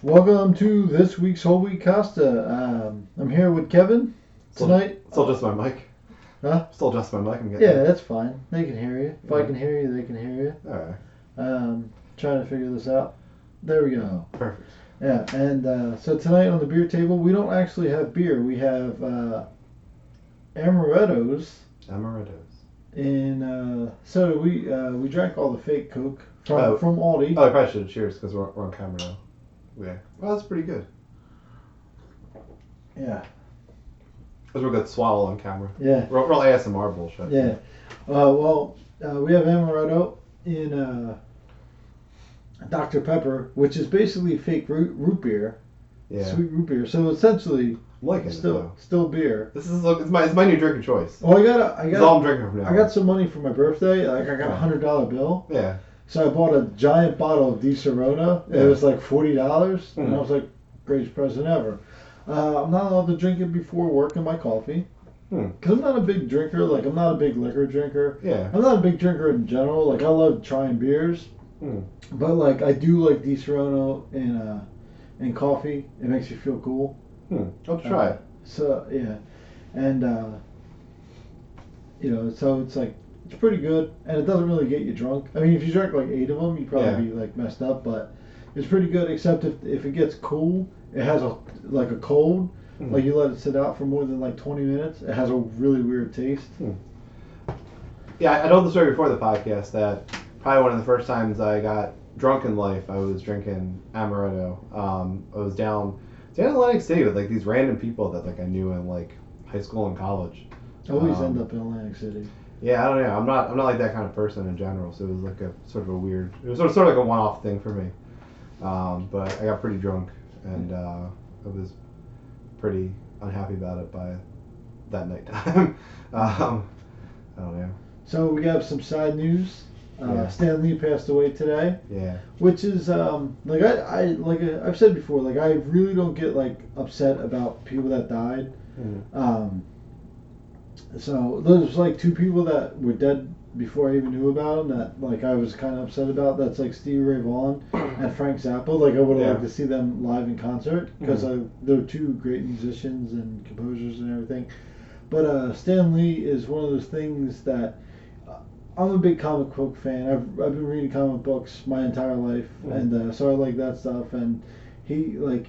Welcome to this week's Whole Wheat Costa. I'm here with Kevin tonight. Still just my mic. Huh? Still just my mic. I'm getting Yeah, that's fine. They can hear you. If I Yeah. can hear you, they can hear you. All right. Trying to figure this out. There we go. Perfect. Yeah, and so tonight on the beer table, we don't actually have beer. We have amarettos. Amarettos. So we drank all the fake Coke from Aldi. Oh, I probably should cheers because we're on camera now. Yeah. Well, that's pretty good. Yeah. That's a real good swallow on camera. Yeah. Real ASMR bullshit. Yeah. We have amaretto in Dr. Pepper, which is basically fake root beer, Yeah. sweet root beer. So essentially, I'm liking it though. still beer. This is it's my new drink of choice. Well, It's all I'm drinking from now. I got some money for my birthday. Like I got $100 bill. Yeah. So I bought a giant bottle of Di Serrano. Yeah. It was like $40, and I Mhm. was like, greatest present ever. I'm not allowed to drink it before work and my coffee. Because I'm not a big drinker. Like, I'm not a big liquor drinker. Yeah. I'm not a big drinker in general. Like, I love trying beers. But, like, I do like Di Serrano in coffee. It makes you feel cool. I'll try it. So, yeah. And, so it's like, it's pretty good. And it doesn't really get you drunk. I mean, if you drank like 8 of them, you'd probably be, like, messed up. But it's pretty good, except if it gets cool, it has a cold. Like you let it sit out for more than like 20 minutes, it has a really weird taste. Yeah, I told the story before the podcast that probably one of the first times I got drunk in life, I was drinking amaretto. I was down in Atlantic City with like these random people that like I knew in like high school and college. I always end up in Atlantic City. Yeah, I don't know. I'm not like that kind of person in general. So it was like a sort of a weird. It was sort of like a one-off thing for me. But I got pretty drunk and I was pretty unhappy about it by that night time. I don't know. So we have some sad news. Yeah. Stan Lee passed away today, Yeah. which is like I've said before, like I really don't get like upset about people that died. So there's like 2 people that were dead before I even knew about them that like I was kind of upset about. That's like Stevie Ray Vaughan and Frank Zappa. Like I would have liked to see them live in concert because they're 2 great musicians and composers and everything. But Stan Lee is one of those things that I'm a big comic book fan. I've been reading comic books my entire life, and so I like that stuff. And he was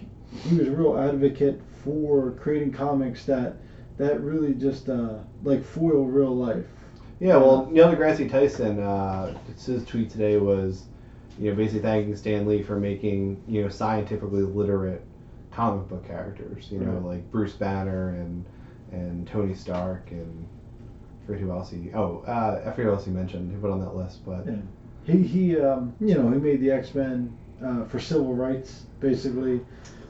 a real advocate for creating comics that really just like foil real life. Yeah, well, Neil deGrasse Tyson, his tweet today was, basically thanking Stan Lee for making, scientifically literate comic book characters. Right. Like Bruce Banner and Tony Stark and I forget who else I forget who else he mentioned. He put on that list, but Yeah. He made the X-Men for civil rights basically,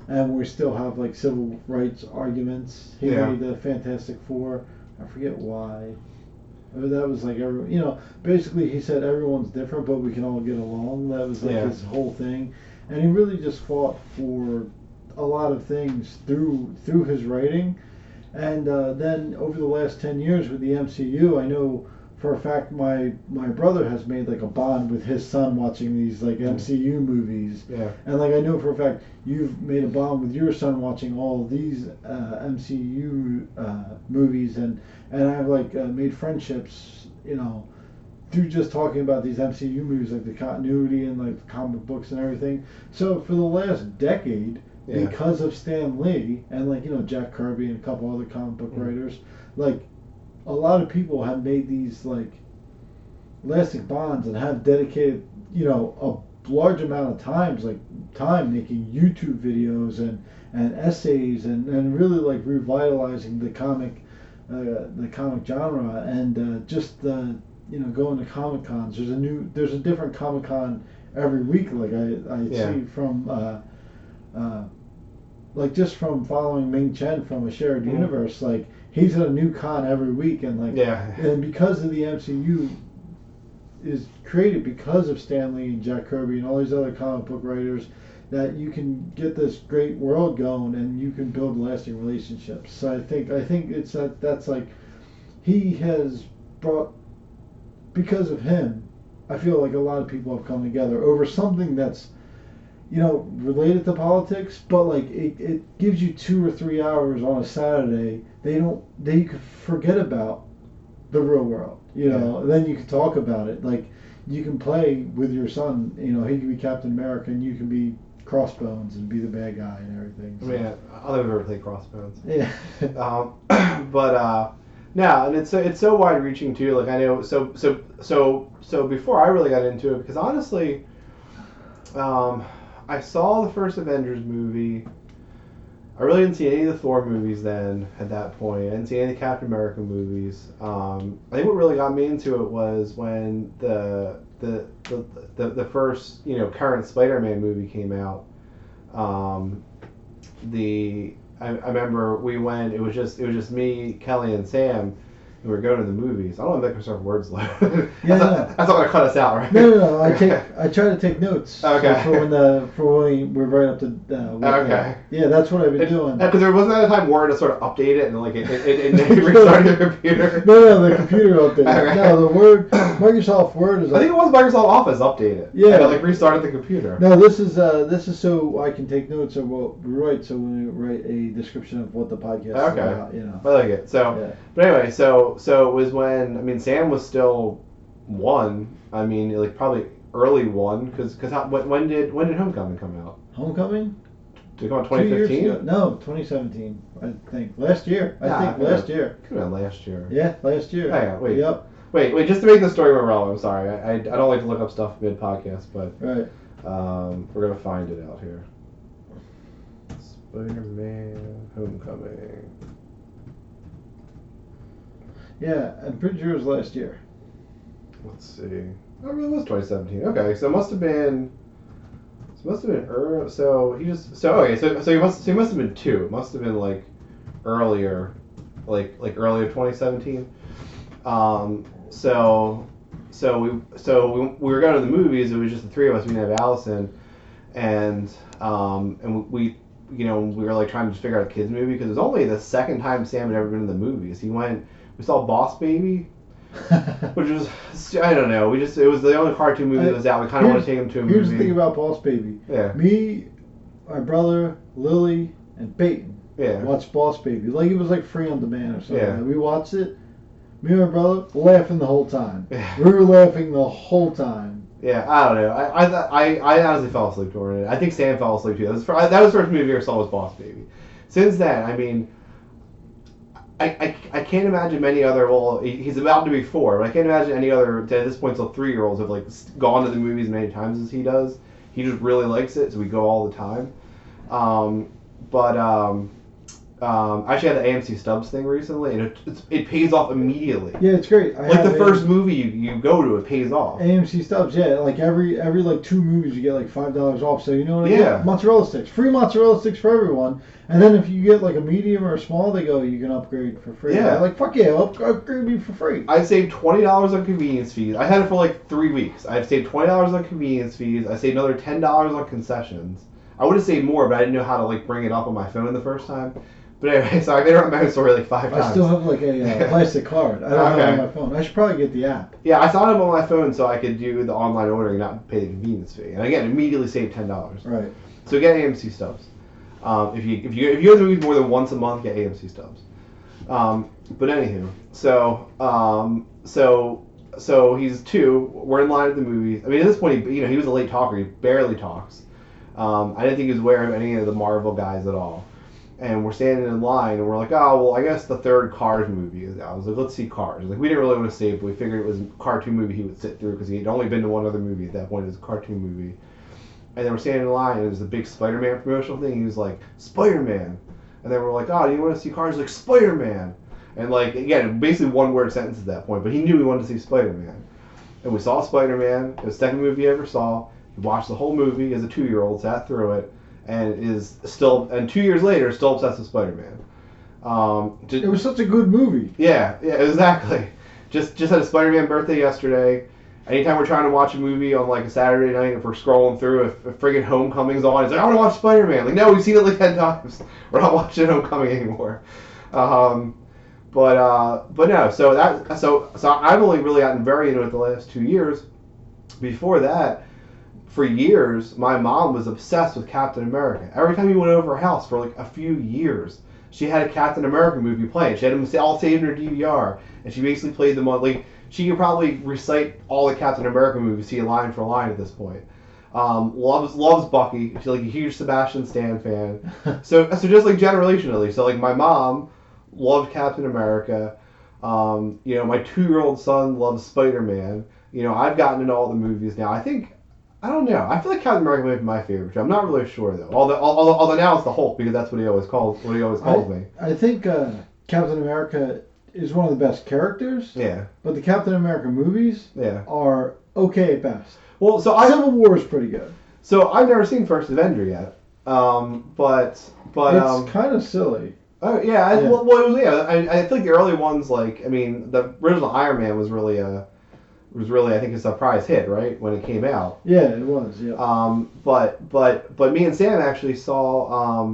and we still have like civil rights arguments. He made the Fantastic Four. I forget why. But that was like basically he said everyone's different, but we can all get along. That was like his whole thing, and he really just fought for a lot of things through his writing. And then over the last 10 years with the MCU, I know for a fact my brother has made like a bond with his son watching these like MCU movies. Yeah. And like I know for a fact you've made a bond with your son watching all of these MCU movies, and I've like made friendships, through just talking about these MCU movies, like the continuity and like the comic books and everything. So for the last decade, because of Stan Lee and like Jack Kirby and a couple other comic book writers, like a lot of people have made these like lasting bonds and have dedicated a large amount of time making YouTube videos and essays and really like revitalizing the comic genre and just going to Comic Cons. There's a different Comic Con every week. Like I see from like just from following Ming Chen from A Shared Universe, like he's at a new con every week, and and because of the MCU is created because of Stan Lee and Jack Kirby and all these other comic book writers, that you can get this great world going and you can build lasting relationships. So I think it's that's like he has brought, because of him, I feel like a lot of people have come together over something that's related to politics, but like it gives you 2 or 3 hours on a Saturday. They you could forget about the real world, then you can talk about it. Like, you can play with your son, he can be Captain America and you can be Crossbones and be the bad guy and everything. I mean, I'll never play Crossbones. Yeah. But no, and it's so wide reaching too. Like, I know, so before I really got into it, because honestly, I saw the first Avengers movie. I really didn't see any of the Thor movies then at that point. I didn't see any of the Captain America movies. I think what really got me into it was when the first current Spider-Man movie came out. I remember we went. It was just me, Kelly, and Sam. And we were going to the movies. I don't want to make myself words loud. That's not gonna cut us out, right? No. I try to take notes. Okay. For when we're right up to. Okay. Yeah, that's what I've been doing. Because there wasn't a time Word to sort of update it and like it restarted the computer. No, the computer updated. Okay. No, the Word, Microsoft Word is. I think it was Microsoft Office updated. Yeah. And it restarted the computer. No, this is so I can take notes of what we write. So when we write a description of what the podcast is about, I like it. So, yeah. But anyway, so it was when Sam was still 1. I mean, like probably early 1 because when did Homecoming come out? Homecoming? Did it come out 2 years 2015? ago. No, 2017. I think last year. Last year. Could have been last year. Yeah, last year. Hang on, wait. Yep. Wait, just to make the story more relevant. I'm sorry. I don't like to look up stuff mid podcast, but Right. we're gonna find it out here. Spider-Man Homecoming. Yeah, I'm pretty sure it was last year. Let's see. Oh, it really was 2017. Okay, so it must have been. Early. So he must have been 2. It must have been like earlier, like earlier 2017. So we were going to the movies. It was just the 3 of us. We didn't have Allison, and we were like trying to just figure out a kids movie because it was only the second time Sam had ever been to the movies. We saw Boss Baby, which was, I don't know. It was the only cartoon movie that was out. We kind of want to take him to a movie. Here's the thing about Boss Baby. Yeah. Me, my brother, Lily, and Peyton watched Boss Baby. Like, it was like free on demand or something. Yeah. We watched it. Me and my brother laughing the whole time. Yeah. We were laughing the whole time. Yeah, I don't know. I honestly fell asleep during it. I think Sam fell asleep too. That was the first movie I saw was Boss Baby. Since then, I mean, I can't imagine many other. Well, he's about to be 4, but I can't imagine any other at this point still 3-year-olds have like gone to the movies as many times as he does. He just really likes it, so we go all the time. I actually had the AMC Stubs thing recently, and it pays off immediately. Yeah, it's great. Like the first movie you go to, it pays off. AMC Stubs, yeah. Like every like 2 movies, you get like $5 off. So you know what I Yeah. get? Mozzarella sticks, free mozzarella sticks for everyone. And then if you get like a medium or a small, they go, you can upgrade for free. Yeah. I'm like, fuck yeah, upgrade me for free. I saved $20 on convenience fees. I had it for like 3 weeks. I've saved $20 on convenience fees. I saved another $10 on concessions. I would have saved more, but I didn't know how to like bring it up on my phone the first time. But anyway, so I made it on my story like 5 times. I still have like a plastic card. I don't have it on my phone. I should probably get the app. Yeah, I signed up on my phone so I could do the online ordering and not pay the convenience fee. And again, immediately saved $10. Right. So get AMC Stubs. If you go to the movies more than once a month, get AMC Stubs. But anywho, so he's 2. We're in line at the movies. I mean, at this point, he was a late talker. He barely talks. I didn't think he was aware of any of the Marvel guys at all. And we're standing in line, and we're like, oh, well, I guess the 3rd Cars movie is out. I was like, let's see Cars. Like, we didn't really want to see it, but we figured it was a cartoon movie he would sit through because he had only been to one other movie at that point. It was a cartoon movie. And then we're standing in line, and there's a big Spider-Man promotional thing. He was like, Spider-Man. And then we're like, oh, do you want to see Cars? Like, Spider-Man. And, like, again, basically one-word sentence at that point. But he knew we wanted to see Spider-Man. And we saw Spider-Man. It was the 2nd movie he ever saw. He watched the whole movie as a 2-year-old, sat through it. And 2 years later, still obsessed with Spider-Man. It was such a good movie. Yeah, exactly. Just had a Spider-Man birthday yesterday. Anytime we're trying to watch a movie on like a Saturday night, if we're scrolling through, if friggin' Homecoming's on, it's like, I want to watch Spider-Man. Like, no, we've seen it like 10 times. We're not watching Homecoming anymore. But no. So I've only really gotten very into it the last 2 years. Before that, for years, my mom was obsessed with Captain America. Every time you went over her house for like a few years, she had a Captain America movie playing. She had them all saved in her DVR, and she basically played them on. Like she could probably recite all the Captain America movies to you line for line at this point. Loves Bucky. She's like a huge Sebastian Stan fan. So just like generationally, so like my mom loved Captain America. My 2-year-old son loves Spider-Man. I've gotten into all the movies now. I don't know. I feel like Captain America might be my favorite. I'm not really sure though. Although now it's the Hulk because that's what he always calls me. I think Captain America is one of the best characters. Yeah. But the Captain America movies are okay at best. Well, Civil War is pretty good. So I've never seen First Avenger yet. But it's kind of silly. Oh yeah. Well, it was I think the early ones the original Iron Man was really I think a surprise hit, right, when it came out. Yeah, it was. Yeah. But me and Sam actually saw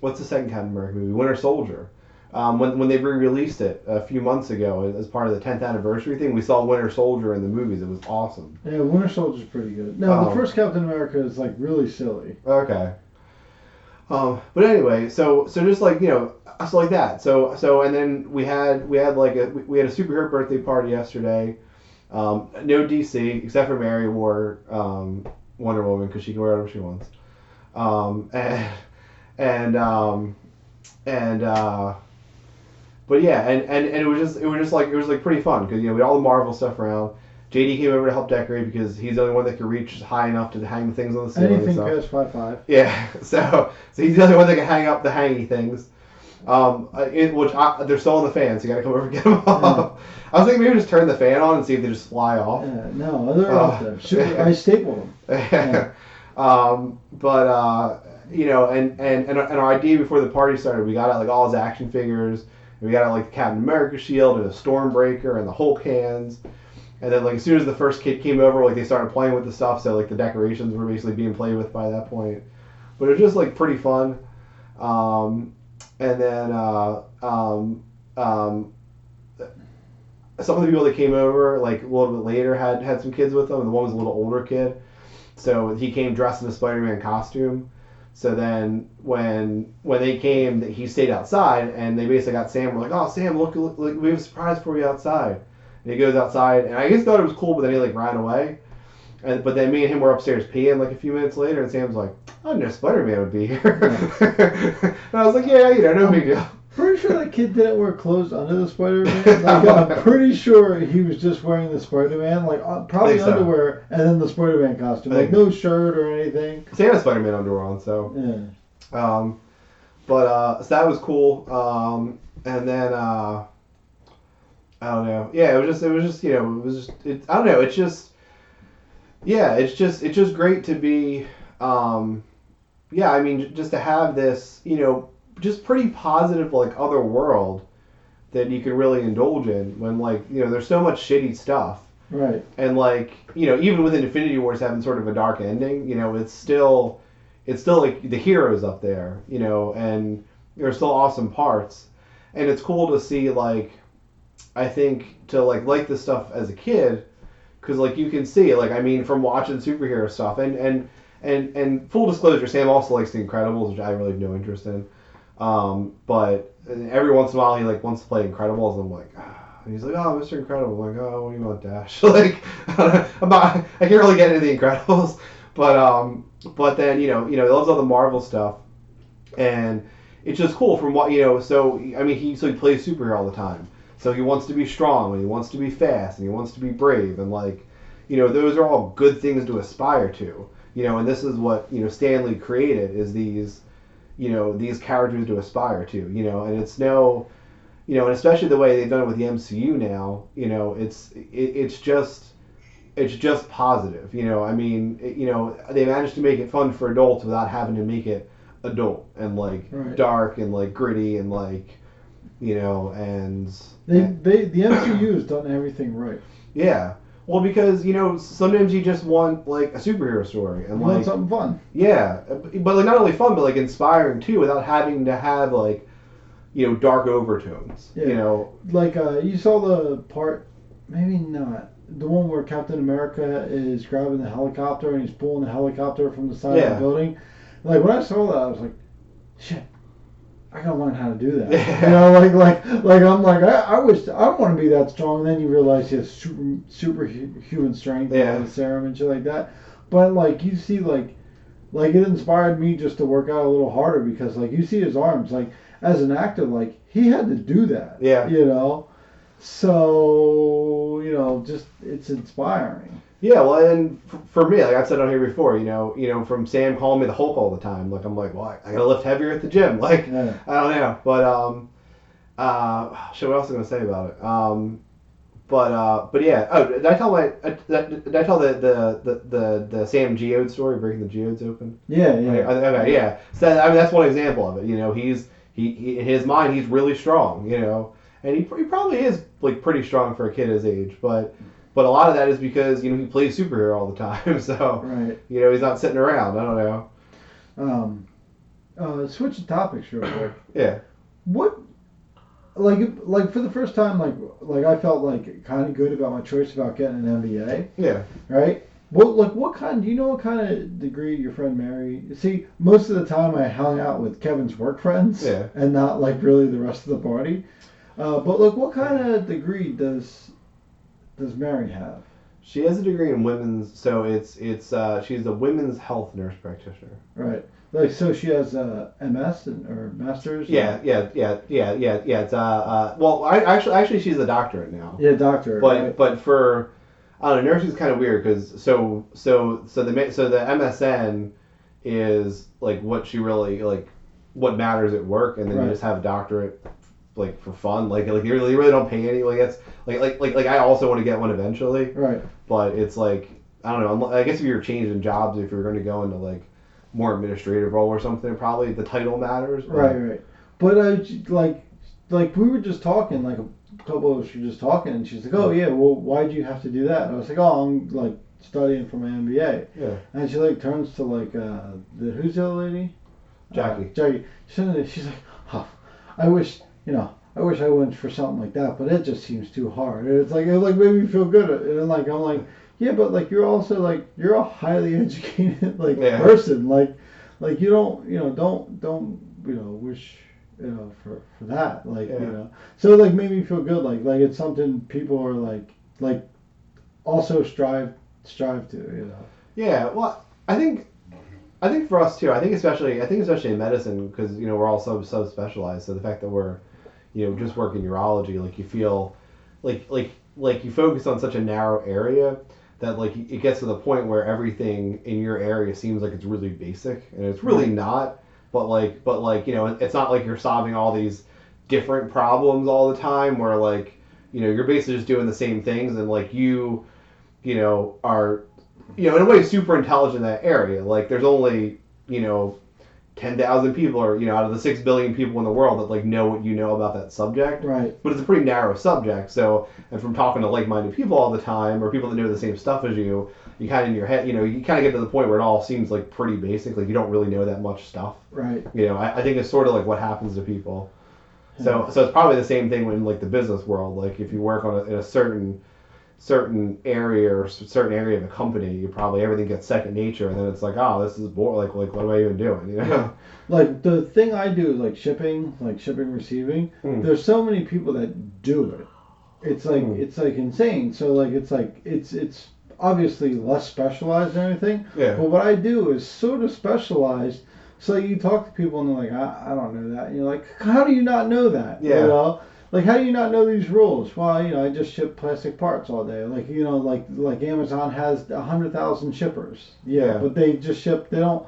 what's the second Captain America movie? Winter Soldier. When they re-released it a few months ago as part of the 10th anniversary thing, we saw Winter Soldier in the movies. It was awesome. Yeah, Winter Soldier's pretty good. No, the first Captain America is like really silly. Okay. But anyway, so just like so like that. So and then we had a superhero birthday party yesterday. No DC except for Mary wore Wonder Woman because she can wear whatever she wants. But yeah, and it was just pretty fun because we had all the Marvel stuff around. JD came over to help decorate because he's the only one that can reach high enough to hang things on the ceiling. Anything past 5'5". Yeah, so he's the only one that can hang up the hangy things. They're still on the fan, so you gotta come over and get them off. I was thinking maybe just turn the fan on and see if they just fly off. No, they're up there. I staple them. Yeah. And our idea before the party started, we got out like all his action figures. And we got out like the Captain America shield and a Stormbreaker and the Hulk hands. And then like as soon as the first kid came over, like they started playing with the stuff, so like the decorations were basically being played with by that point. But it was just like pretty fun. And then some of the people that came over like a little bit later had some kids with them, and the one was a little older kid, so he came dressed in a Spider-Man costume. So then when they came, he stayed outside, and they basically got Sam. We're like, oh Sam, look, we have a surprise for you outside. And he goes outside, and I guess thought it was cool, but then he like ran away. But then me and him were upstairs peeing like a few minutes later, and Sam's like, I didn't know Spider-Man would be here. And I was like, yeah, no big deal. Pretty sure that kid didn't wear clothes under the Spider-Man. Like, I'm pretty sure he was just wearing the Spider-Man, like probably underwear, and then the Spider-Man costume, like no shirt or anything. Sam had Spider-Man underwear on, so. Yeah. So that was cool. And then I don't know. Yeah, it was just I don't know. It's just. Yeah, it's just great to be, just to have this, just pretty positive, like, other world that you can really indulge in when, like, there's so much shitty stuff. Right. And, like, even with Infinity Wars having sort of a dark ending, it's still, like, the heroes up there, and there's still awesome parts. And it's cool to see, like, I think, to, like this stuff as a kid. Because, like, you can see, like, I mean, from watching superhero stuff, and full disclosure, Sam also likes The Incredibles, which I really have no interest in. But every once in a while, he, like, wants to play Incredibles, and I'm like, and he's like, oh, Mr. Incredible. I'm like, oh, what do you want, Dash? Like, I can't really get into The Incredibles. But then, he loves all the Marvel stuff. And it's just cool from what, so, I mean, he plays superhero all the time. So he wants to be strong, and he wants to be fast, and he wants to be brave, and like, those are all good things to aspire to, and this is what, Stan Lee created is these characters to aspire to, and it's no, and especially the way they've done it with the MCU now, it's just positive, I mean, they managed to make it fun for adults without having to make it adult and like dark and like gritty and like, and the MCU has done everything right. Yeah, well, because sometimes you just want like a superhero story and you want something fun. Yeah, but like not only fun, but like inspiring too, without having to have like dark overtones. Yeah. Like you saw the part, maybe not. the one where Captain America is grabbing the helicopter and he's pulling the helicopter from the side of Yeah. the building. Like when I saw that, I was like, shit. I gotta learn how to do that. Yeah. You know, like I'm like I wish I want to be that strong. And then you realize he has superhuman strength, Yeah. and the serum and shit like that. But like you see, like it inspired me just to work out a little harder because like you see his arms, like as an actor, like he had to do that. Yeah. You know, so just it's inspiring. Yeah, well, and for me, like I've said on here before, from Sam calling me the Hulk all the time, like I'm like, well, I gotta lift heavier at the gym, like Yeah. I don't know, but shit, what else was I gonna say about it? But yeah. Oh, did I tell did I tell the Sam Geode story, breaking the geodes open? Yeah, yeah. Okay, yeah. So I mean, that's one example of it. He in his mind, he's really strong. And he probably is like pretty strong for a kid his age, but a lot of that is because he plays superhero all the time, so Right. he's not sitting around. I don't know. Switching topics real quick. Yeah. What, like for the first time, like I felt like kind of good about my choice about getting an MBA, Yeah. right? What kind? Do you know what kind of degree your friend Mary? See, most of the time I hung out with Kevin's work friends, Yeah. and not like really the rest of the party. But look, what kind of degree does Mary have? She has a degree in women's, so it's she's a women's health nurse practitioner. Right. Like so, she has a MS or master's. Yeah. It's well, actually she's a doctorate now. Yeah, doctor. But right? but for I don't know, nursing's kind of weird because the MSN is like what she really like what matters at work, and then Right. you just have a doctorate like for fun, like you really don't pay any, like that's like I also want to get one eventually, Right. but it's like I don't know, I guess if you're changing jobs, if you're going to go into like more administrative role or something, probably the title matters. But, Right. But like we were just talking, like a couple of us were just talking, and she's like, "Oh yeah, well, why'd you have to do that?" And I was like, "Oh, I'm like studying for my MBA." Yeah. And she like turns to like who's the other lady? Jackie. Jackie. She's like, "Oh, I wish I wish I went for something like that, but it just seems too hard." And it like made me feel good, and like I'm like, yeah, but like you're also like you're a highly educated like Yeah. person, like you don't don't wish for that, like Yeah. so it like made me feel good, like it's something people are like also strive to. Yeah, well, I think for us too. I think especially in medicine, because we're all so specialized. So the fact that we're just working urology, like you feel like you focus on such a narrow area that like it gets to the point where everything in your area seems like it's really basic, and it's really not. But it's not like you're solving all these different problems all the time. Where like you're basically just doing the same things, and like are in a way super intelligent in that area. Like there's only 10,000 people, or out of the 6 billion people in the world that like know what you know about that subject. Right. But it's a pretty narrow subject. So, and from talking to like-minded people all the time, or people that know the same stuff as you, you kind of in your head, you kind of get to the point where it all seems like pretty basic. Like you don't really know that much stuff. Right. I think it's sort of like what happens to people. So it's probably the same thing in like the business world. Like if you work in a certain area or certain area of a company, you probably everything gets second nature, and then it's like, oh, this is boring. Like what am I even doing? Yeah. Like the thing I do, like shipping receiving. There's so many people that do it. It's like insane. So like it's obviously less specialized than anything. Yeah. But what I do is sort of specialized. So you talk to people and they're like, I don't know that. And you're like, how do you not know that? Yeah. Like, how do you not know these rules? Well, I just ship plastic parts all day. Like, like Amazon has 100,000 shippers. Yeah, but they just ship. They're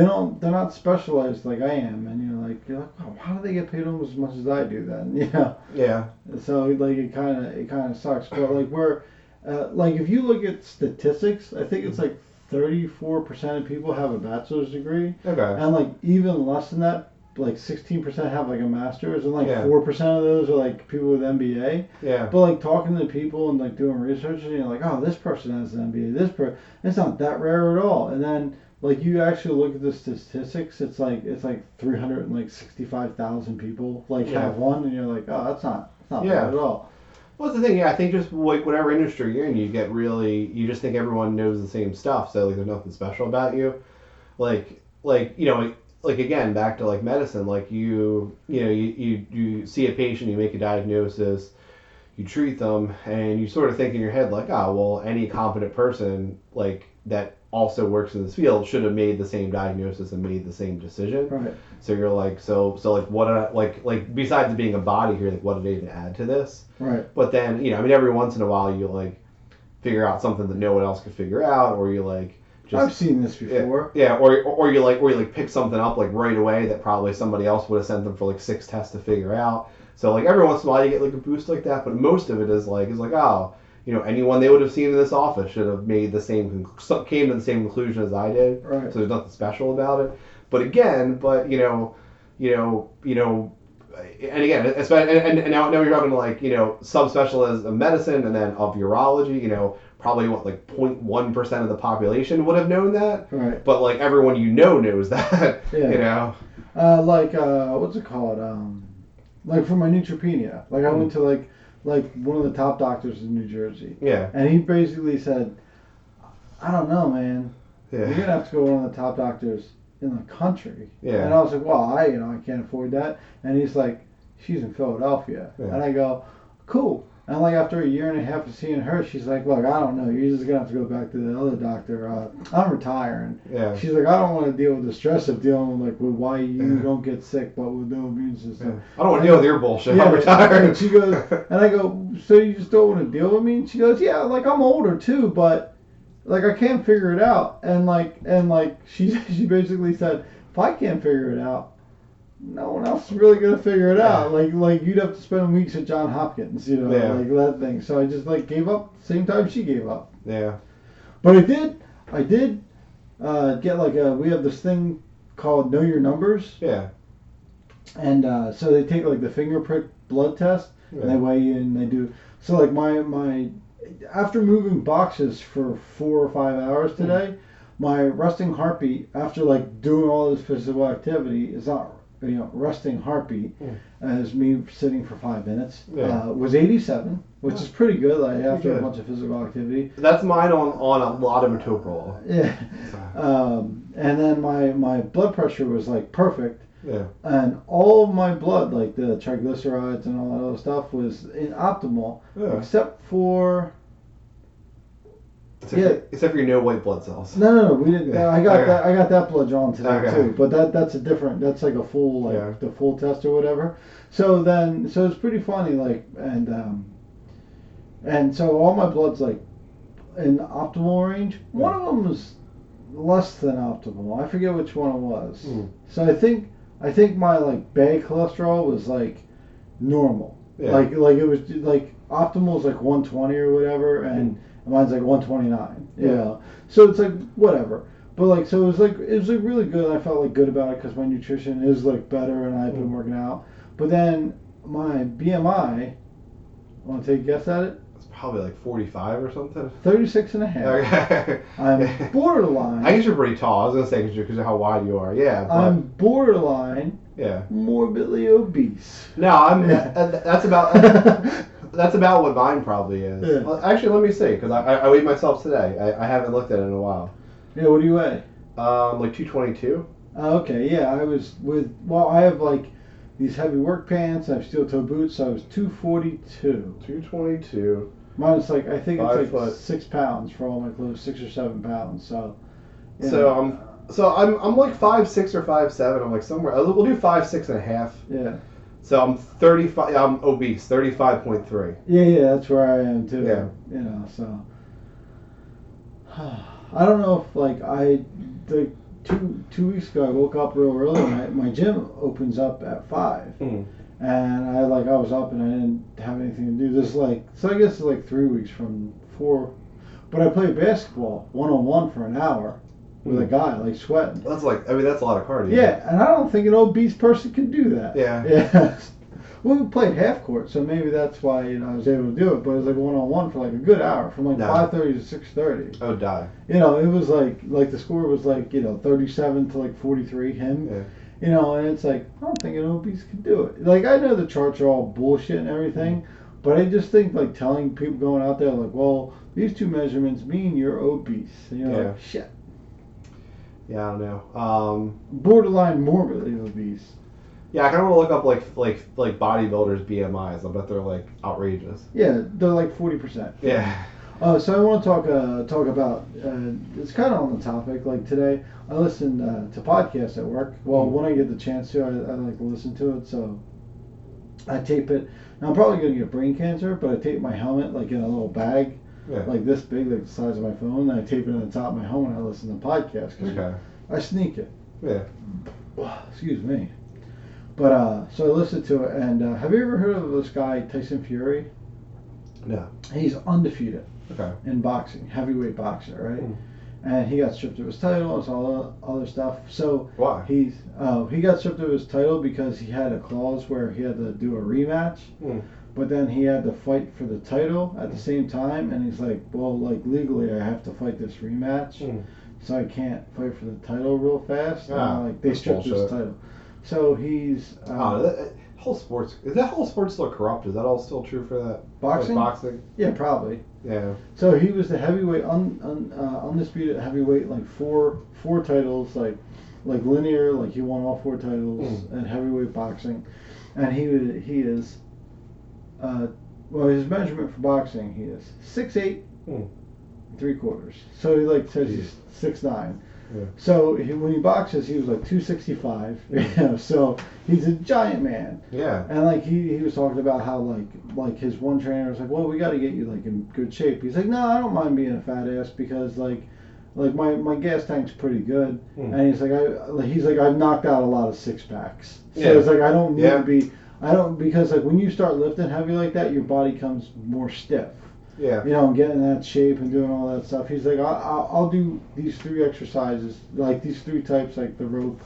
not specialized like I am. And you're like, oh, how do they get paid almost as much as I do then? Yeah. So like it kind of sucks. But like like if you look at statistics, I think it's like 34% of people have a bachelor's degree. Okay. And like even less than that, like 16% have like a master's, and like Yeah. 4% of those are like people with MBA. Yeah. But like talking to people and like doing research, and you're like, oh, this person has an MBA. It's not that rare at all. And then like you actually look at the statistics, it's like 365,000 people like Yeah. have one, and you're like, oh, that's not Yeah. bad at all. What's the thing? Yeah, I think just like whatever industry you're in, you just think everyone knows the same stuff. So like, there's nothing special about you. Like again, back to like medicine. Like you see a patient, you make a diagnosis, you treat them, and you sort of think in your head like, oh well, any competent person like that also works in this field should have made the same diagnosis and made the same decision. Right. So you're like, so like what like besides besides being a body here, like what did they even add to this? Right. But then I mean, every once in a while you like figure out something that no one else could figure out, or you like just I've seen this before. yeah, or you like pick something up like right away that probably somebody else would have sent them for like 6 tests to figure out. So like every once in a while you get like a boost like that, but most of it is like oh, anyone they would have seen in this office should have made the same came to the same conclusion as I did. Right. So there's nothing special about it. But again, and again, and now you're talking like subspecialists of medicine and then of urology. Probably what like 0.1% of the population would have known that. Right. But like everyone knows that. Yeah. What's it called? Like for my neutropenia. Like I went to like one of the top doctors in New Jersey. Yeah. And he basically said, I don't know, man. Yeah. You're gonna have to go to one of the top doctors in the country. Yeah. And I was like, well, I can't afford that. And he's like, she's in Philadelphia. Yeah. And I go, cool. And like after a year and a half of seeing her, she's like, look, I don't know. You're just gonna have to go back to the other doctor. I'm retiring. Yeah. She's like, I don't want to deal with the stress of dealing with why you don't get sick, but with no immune system. I don't want to deal with your bullshit. Yeah, I'm retired. And she goes, and I go, so you just don't want to deal with me? And she goes, yeah, like I'm older too, but like I can't figure it out. And she basically said, if I can't figure it out, no one else is really gonna figure it out. Like you'd have to spend weeks at Johns Hopkins, like that thing. So I just like gave up. Same time she gave up. Yeah. But I did get we have this thing called Know Your Numbers. Yeah. And so they take like the finger prick blood test and they weigh you and they do. So like my after moving boxes for 4 or 5 hours today, my resting heartbeat after like doing all this physical activity is not resting heartbeat as me sitting for 5 minutes was 87, which is pretty good like after a bunch of physical activity. That's mine on a lot of metoprolol. Yeah. And then my blood pressure was like perfect. Yeah. And all of my blood, like the triglycerides and all that other stuff, was in optimal, except for. Except for your no white blood cells. No, we didn't. I got that. I got that blood drawn today too. But that's a different. That's like a full the full test or whatever. So it's pretty funny. Like and so all my blood's like in optimal range. One of them was less than optimal. I forget which one it was. So I think my like bad cholesterol was like normal. Yeah. Like it was like optimal is like 120 or whatever, and mine's like 129. Yeah. So it's like whatever. But like so it was like really good. I felt like good about it because my nutrition is like better and I've been working out. But then my BMI. Want to take a guess at it? It's probably like 45 or something. 36 and a half. Okay. I'm borderline. I guess you're pretty tall. I was gonna say because of how wide you are. Yeah. But, I'm borderline. Yeah. Morbidly obese. No, I'm. That's about. That's about what mine probably is. Yeah. Well, actually, let me see because I weighed myself today. I haven't looked at it in a while. Yeah. What do you weigh? Like 222. Okay. Yeah. I was I have like these heavy work pants. I have steel toe boots. So I was 242. 222. Mine's like I think it's like 5 foot. 6 pounds for all my clothes. 6 or 7 pounds. So. So I'm like 5'6" or 5'7". I'm like somewhere. We'll do 5'6" and a half. Yeah. So I'm 35. I'm obese. 35.3. Yeah, that's where I am too. Yeah. So. I don't know if like the 2 weeks ago I woke up real early. My gym opens up at 5, and I was up and I didn't have anything to do. So I guess it's like 3 weeks from 4, but I played basketball 1-on-1 for an hour with a guy like sweating. That's that's a lot of cardio. Yeah, and I don't think an obese person can do that. Yeah. Yeah. Well, we played half court, so maybe that's why I was able to do it. But it was like 1-on-1 for like a good hour, from like 5:30 to 6:30. Oh, die. It was like the score was like 37 to like 43 him. Yeah. And it's like I don't think an obese could do it. Like I know the charts are all bullshit and everything, But I just think like telling people going out there like, well, these two measurements mean you're obese. And you're Yeah. like, shit. Yeah, I don't know. Borderline morbidly obese. Yeah, I kind of want to look up like bodybuilders' BMIs. I bet they're like outrageous. Yeah, they're like 40%. Yeah. So I want to talk about. It's kind of on the topic. Like today, I listen to podcasts at work. Well, when I get the chance to, I like to listen to it. So I tape it. Now I'm probably gonna get brain cancer, but I tape my helmet like in a little bag, Yeah. like this big, like the size of my phone. And I tape it on the top of my helmet. And I listen to podcasts. 'Cause Okay. I sneak it. Yeah. Excuse me. But so I listened to it, and have you ever heard of this guy Tyson Fury? No. He's undefeated Okay. in boxing, heavyweight boxer, right? Mm. And he got stripped of his title and all other stuff. So Why? he got stripped of his title because he had a clause where he had to do a rematch, Mm. but then he had to fight for the title at the same time, and he's like, well, like legally I have to fight this rematch, Mm. so I can't fight for the title real fast. Ah, And like they that's stripped his bullshit. title, so he's Oh, that whole sports is that whole sport still corrupt? Is that all still true for that? boxing. Like boxing. Yeah, probably. Yeah. So he was the heavyweight, undisputed heavyweight, like four titles, like linear, like he won all four titles in heavyweight boxing, and he is, well, his measurement for boxing, he is 6'8", Mm. 3/4. So he like says Jeez. he's 6'9". Yeah. So when he boxes, he was like 265. You know, so he's a giant man. Yeah. And like he was talking about how like his one trainer was like, well, we got to get you like in good shape. He's like, no, I don't mind being a fat ass because like my gas tank's pretty good. Mm. And he's like I've knocked out a lot of 6-packs. So Yeah. it's like I don't need Yeah. to be. I don't because like when you start lifting heavy like that, your body comes more stiff. Yeah. You know, and getting in that shape and doing all that stuff. He's like, I'll do these 3 exercises, like these 3 types, like the rope,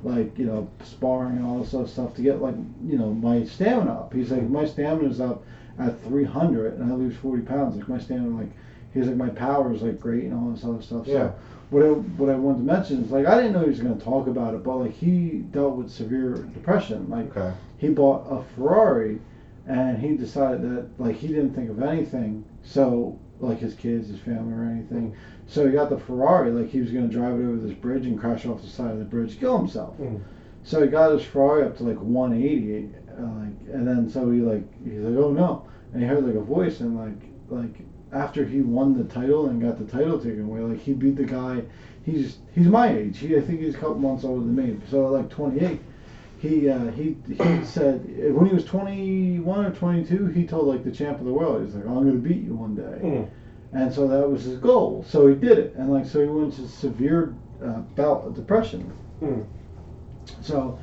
like, you know, sparring and all this other stuff to get, like, you know, my stamina up. He's like, my stamina's up at 300 and I lose 40 pounds. Like, my stamina, like, he's like, my power is, like, great and all this other stuff. Yeah. So what I wanted to mention is, like, I didn't know he was going to talk about it, but, like, he dealt with severe depression. Like, Okay. he bought a Ferrari and he decided that like he didn't think of anything, so like his kids, his family, or anything. So he got the Ferrari, like he was gonna drive it over this bridge and crash off the side of the bridge, kill himself. Mm. So he got his Ferrari up to like 180, and then so he's like, oh no, and he heard like a voice, and like after he won the title and got the title taken away, like he beat the guy. He's my age. I think he's a couple months older than me. So like 28. He said when he was 21 or 22, he told like the champ of the world, he's like, I'm going to beat you one day. Mm. And so that was his goal. So he did it, and like so he went into severe bout of depression. Mm. So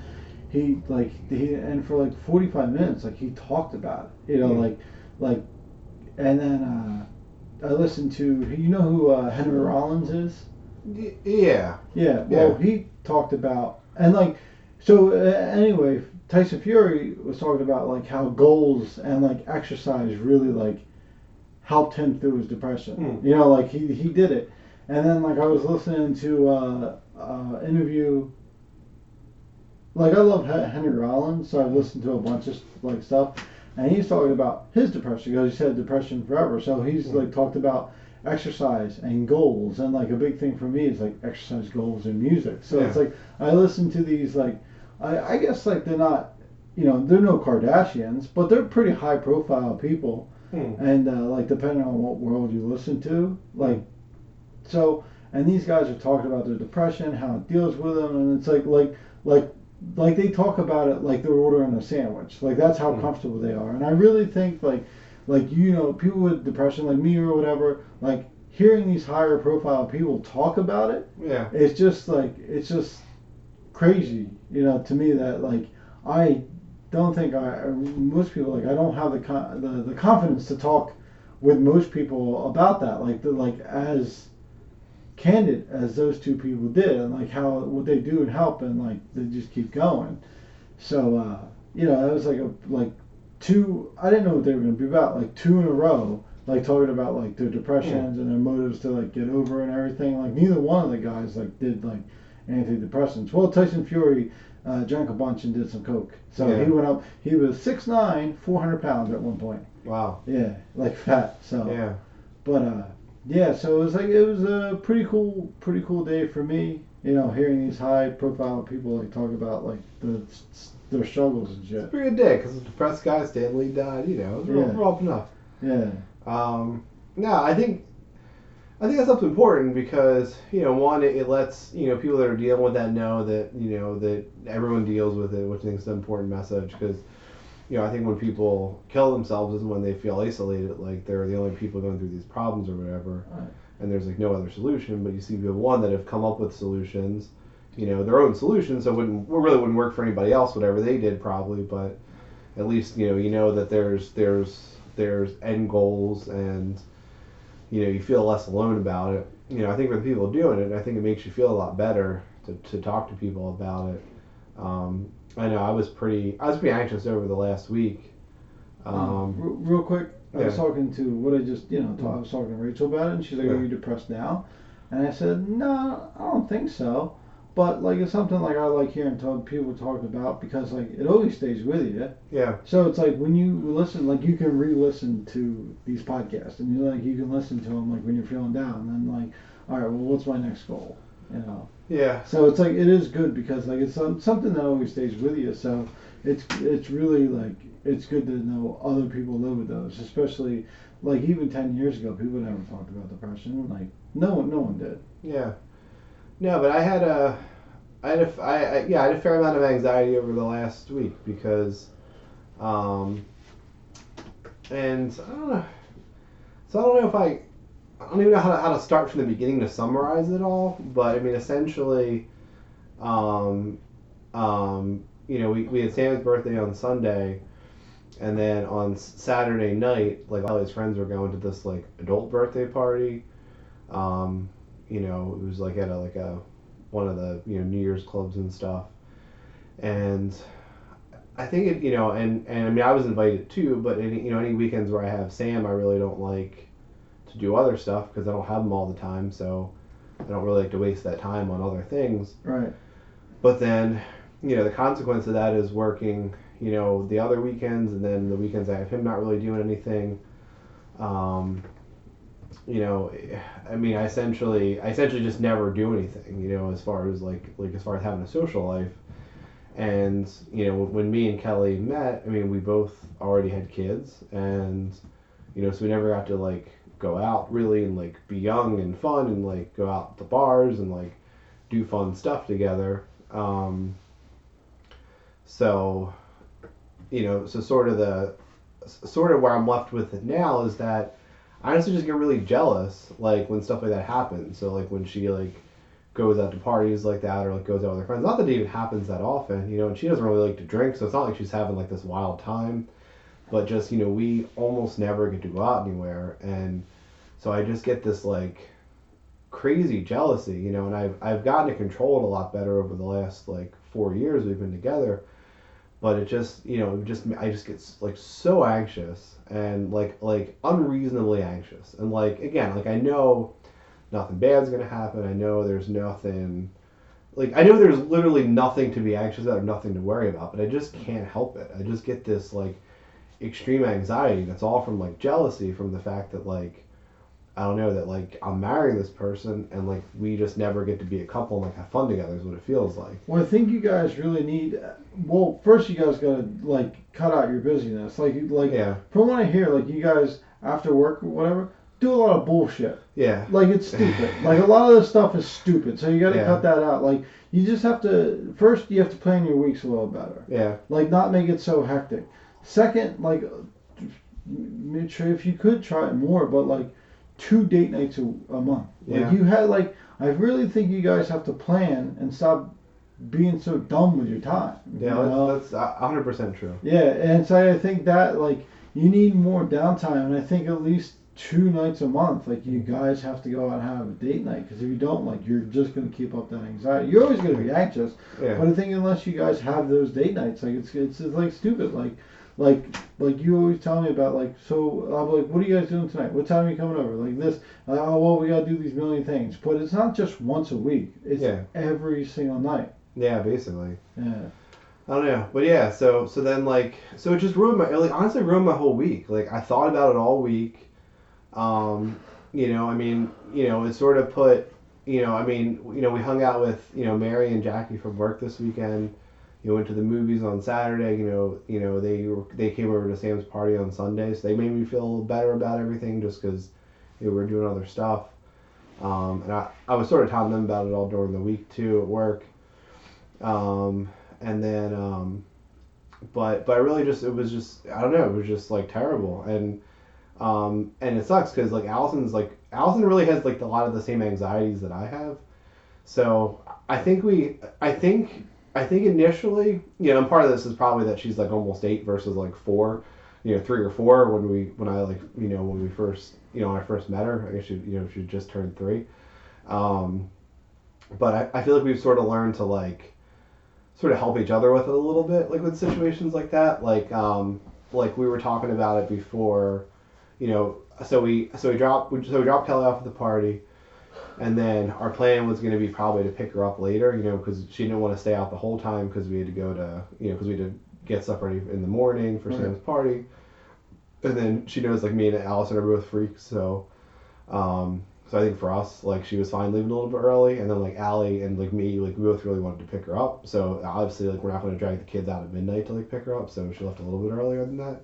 he and for like 45 minutes, like he talked about it, you know, like, and then I listened to, you know who Henry Rollins is? Yeah. Yeah. Well, he talked about, and like. So anyway, Tyson Fury was talking about like how goals and like exercise really like helped him through his depression. Mm. You know, like he did it, and then like I was listening to interview. Like I love Henry Rollins, so I've listened to a bunch of like stuff, and he's talking about his depression because he said depression forever. So he's like talked about exercise and goals, and like a big thing for me is like exercise, goals, and music. So it's like I listen to these like. I guess like they're not, you know, they're no Kardashians, but they're pretty high profile people, and like depending on what world you listen to, like, so, and these guys are talking about their depression, how it deals with them, and it's like they talk about it like they're ordering a sandwich, like that's how comfortable they are, and I really think like you know people with depression like me or whatever, like hearing these higher profile people talk about it, it's just crazy, you know, to me that like I don't think most people like I don't have the confidence to talk with most people about that like as candid as those two people did and like how what they do and help and like they just keep going. So you know that was like 2. I didn't know what they were going to be about, like 2 in a row, like talking about like their depressions and their motives to like get over and everything. Like neither one of the guys like did like antidepressants. Well, Tyson Fury drank a bunch and did some coke. So he went up. He was 6'9", 400 pounds at one point. Wow. Yeah, like fat. So, Yeah. but yeah. So it was a pretty cool day for me. You know, hearing these high profile people like talk about like their struggles and It's a shit. pretty good day because the depressed guy, Stan Lee, died. You know, it was Yeah, real up enough. yeah, No, I think that's something important because one, it lets people that are dealing with that know that that everyone deals with it, which I think is an important message because I think when people kill themselves is when they feel isolated, like they're the only people going through these problems or whatever, right. and there's like no other solution. But you see people that have come up with solutions, their own solutions, so it really wouldn't work for anybody else, whatever they did probably, but at least that there's end goals and you feel less alone about it. I think for the people doing it, I think it makes you feel a lot better to talk to people about it. I know I was pretty anxious over the last week. Real quick, I was Yeah. talking to what I just I was talking to Rachel about it, and she's like, Yeah. "Are you depressed now?" And I said, "No, I don't think so." But like it's something like I like hearing people talk about because like it always stays with you. Yeah. So it's like when you listen, like you can re-listen to these podcasts, and you can listen to them like when you're feeling down, and then like, all right, well, what's my next goal? You know. Yeah. So it's like it is good because like it's something that always stays with you. So it's really like it's good to know other people live with those, especially like even 10 years ago, people never talked about depression. Like no one did. Yeah. No, but I had a fair amount of anxiety over the last week because, um, and I don't know. So I don't know if I don't even know how to start from the beginning to summarize it all. But I mean, essentially, um, we had Sam's birthday on Sunday, and then on Saturday night, like all his friends were going to this like adult birthday party. Um, it was like at a one of the New Year's clubs and stuff. And I think it and I mean I was invited too, but any weekends where I have Sam, I really don't like to do other stuff because I don't have them all the time, so I don't really like to waste that time on other things. Right. But then, the consequence of that is working, the other weekends, and then the weekends I have him not really doing anything. Um, I mean, I essentially just never do anything, as far as as far as having a social life. And when me and Kelly met, I mean, we both already had kids, and so we never got to go out really and be young and fun and go out to bars and do fun stuff together. So so sort of where I'm left with it now is that I honestly just get really jealous when stuff like that happens. So when she goes out to parties like that or goes out with her friends. Not that it even happens that often, and she doesn't really like to drink, so it's not like she's having this wild time. But just we almost never get to go out anywhere, and so I just get this crazy jealousy, and I've gotten to control it a lot better over the last 4 years we've been together. But it just I just get so anxious and unreasonably anxious, and again I know nothing bad's gonna happen. I know there's nothing I know there's literally nothing to be anxious about or nothing to worry about, but I just can't help it. I just get this extreme anxiety that's all from jealousy from the fact that I don't know that I'm marrying this person and we just never get to be a couple and have fun together is what it feels like. Well, I think you guys really need. Well, first you guys gotta cut out your busyness. Yeah. From what I hear, you guys after work or whatever do a lot of bullshit. Yeah. It's stupid. A lot of this stuff is stupid. So you got to Yeah. cut that out. You just have to first you have to plan your weeks a little better. Yeah. Not make it so hectic. Second, make sure if you could try it more, but 2 date nights a month. Yeah. You had I really think you guys have to plan and stop being so dumb with your time. Yeah, that's 100% true. Yeah, and so I think that you need more downtime, and I think at least 2 nights a month, you guys have to go out and have a date night. Because if you don't, you're just gonna keep up that anxiety. You're always gonna be anxious. Yeah. But I think unless you guys have those date nights, it's stupid. You always tell me about so I'm what are you guys doing tonight? What time are you coming over? This. Oh well, we gotta do these million things. But it's not just once a week. It's every single night. Yeah, basically. Yeah. I don't know, but yeah. So then like so it just ruined my like honestly ruined my whole week. Like I thought about it all week. Um, I mean, it sort of put, I mean, we hung out with, Mary and Jackie from work this weekend. Went to the movies on Saturday. They came over to Sam's party on Sunday, so they made me feel a little better about everything just because we were doing other stuff. And I was sort of telling them about it all during the week too at work. And then, but I really just it was just I don't know, it was just like terrible. And it sucks because like Allison really has like a lot of the same anxieties that I have. So I think initially, and part of this is probably that she's like almost 8 versus like 4, 3 or 4 when we first when I first met her. I guess she just turned 3. Um, but I feel like we've sort of learned to like sort of help each other with it a little bit, like with situations like that. Like we were talking about it before, so we dropped Kelly off at the party, and then our plan was going to be probably to pick her up later, because she didn't want to stay out the whole time because we had to go to, because we had to get stuff ready in the morning for Sam's party, and then she knows like me and Allison are both freaks, so I think for us, like, she was fine leaving a little bit early, and then like Allie and like me, like we both really wanted to pick her up. So obviously, like we're not going to drag the kids out at midnight to like pick her up. So she left a little bit earlier than that.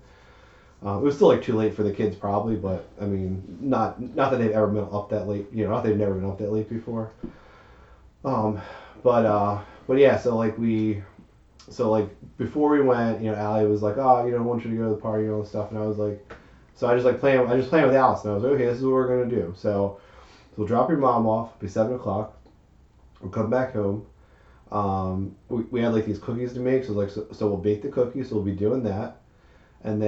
It was still like too late for the kids probably, but I mean, not that they've ever been up that late. Not that they've never been up that late before. Um, but yeah, so like before we went, Allie was like, oh, I want you to go to the party and all this stuff, and I was like, so I just playing with Alice, and I was like, okay, this is what we're gonna do. So we'll drop your mom off. It'll be 7 o'clock. We'll come back home. We had like these cookies to make, so we'll bake the cookies. So we'll be doing that, and